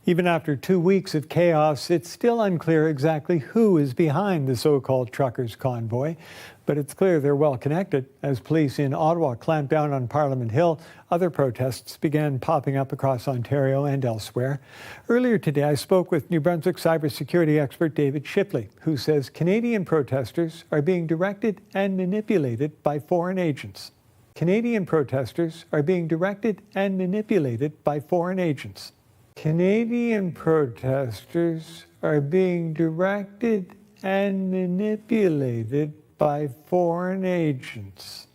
Even after 2 weeks of chaos, it's still unclear exactly who is behind the so-called truckers' convoy. But it's clear they're well connected. As police in Ottawa clamped down on Parliament Hill, other protests began popping up across Ontario and elsewhere. Earlier today, I spoke with New Brunswick cybersecurity expert David Shipley, who says Canadian protesters are being directed and manipulated by foreign agents. Canadian protesters are being directed and manipulated by foreign agents. Canadian protesters are being directed and manipulated by foreign agents.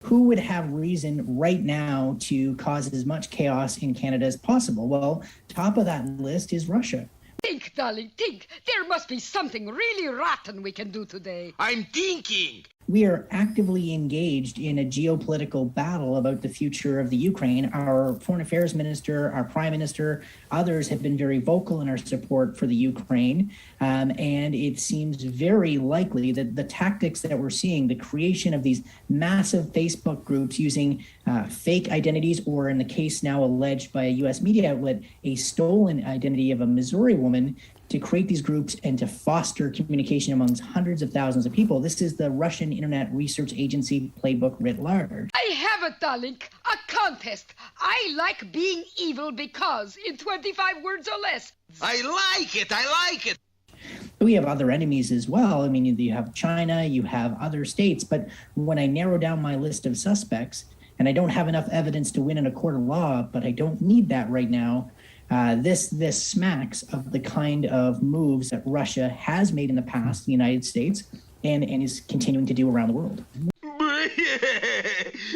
Who would have reason right now to cause as much chaos in Canada as possible? Well, top of that list is Russia. Think, darling, think. There must be something really rotten we can do today. I'm thinking. We are actively engaged in a geopolitical battle about the future of the Ukraine. Our foreign affairs minister, our prime minister, others have been very vocal in our support for the Ukraine. And it seems very likely that the tactics that we're seeing, the creation of these massive Facebook groups using fake identities, or in the case now alleged by a US media outlet, a stolen identity of a Missouri woman, to create these groups and to foster communication amongst hundreds of thousands of people. This is the Russian Internet Research Agency playbook writ large. I have it, darling. A contest. I like being evil because in 25 words or less. I like it. We have other enemies as well. I mean, you have China, you have other states, but when I narrow down my list of suspects, and I don't have enough evidence to win in a court of law, but I don't need that right now, this smacks of the kind of moves that Russia has made in the past in the United States and is continuing to do around the world.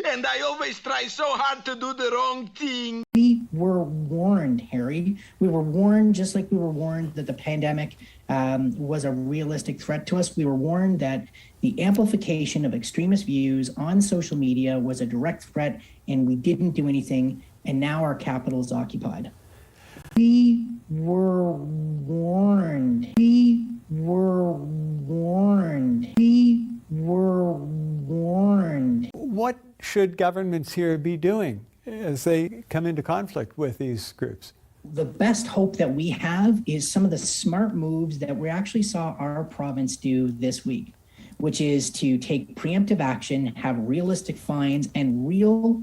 And I always try so hard to do the wrong thing. We were warned, Harry. We were warned, just like we were warned that the pandemic was a realistic threat to us. We were warned that the amplification of extremist views on social media was a direct threat, and we didn't do anything, and now our capital is occupied. We were warned. We were warned. We were warned. What should governments here be doing as they come into conflict with these groups? The best hope that we have is some of the smart moves that we actually saw our province do this week, which is to take preemptive action, have realistic fines and real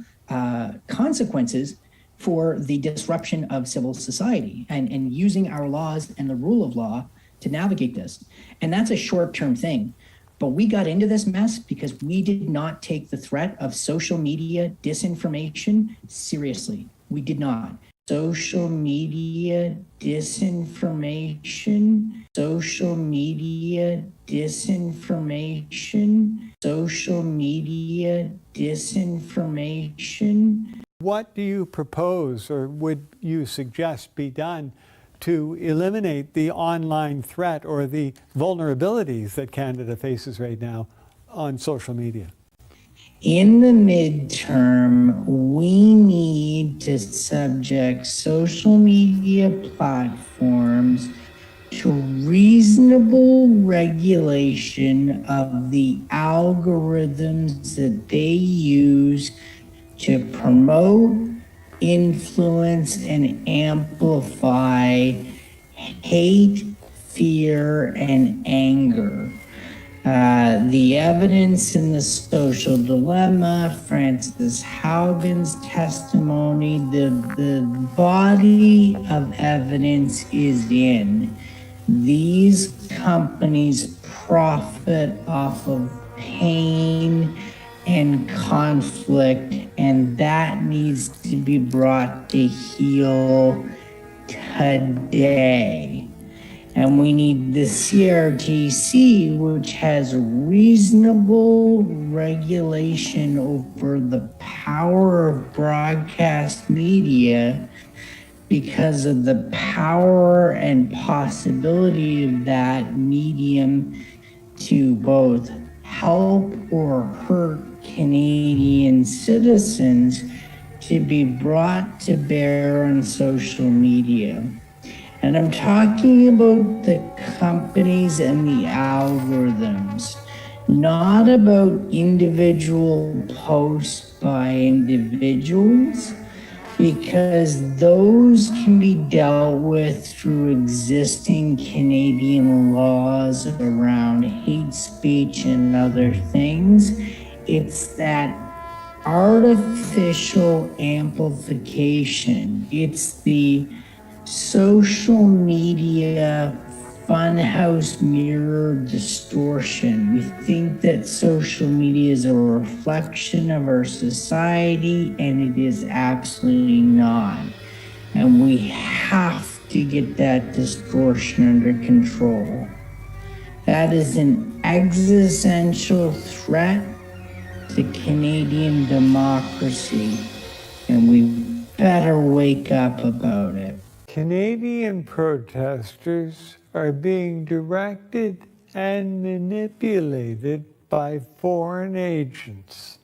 consequences for the disruption of civil society and using our laws and the rule of law to navigate this. And that's a short-term thing. But we got into this mess because we did not take the threat of social media disinformation seriously. We did not. Social media disinformation, social media disinformation, social media disinformation. What do you propose or would you suggest be done to eliminate the online threat or the vulnerabilities that Canada faces right now on social media? In the midterm, we need to subject social media platforms to reasonable regulation of the algorithms that they use to promote, influence, and amplify hate, fear, and anger. The evidence in the social dilemma, Frances Haugen's testimony, the body of evidence is in. These companies profit off of pain and conflict, and that needs to be brought to heel today. And we need the CRTC, which has reasonable regulation over the power of broadcast media because of the power and possibility of that medium to both help or hurt Canadian citizens, to be brought to bear on social media. And I'm talking about the companies and the algorithms, not about individual posts by individuals, because those can be dealt with through existing Canadian laws around hate speech and other things. It's that artificial amplification. It's the social media funhouse mirror distortion. We think that social media is a reflection of our society, and it is absolutely not. And we have to get that distortion under control. That is an existential threat to Canadian democracy, and we better wake up about it. Canadian protesters are being directed and manipulated by foreign agents.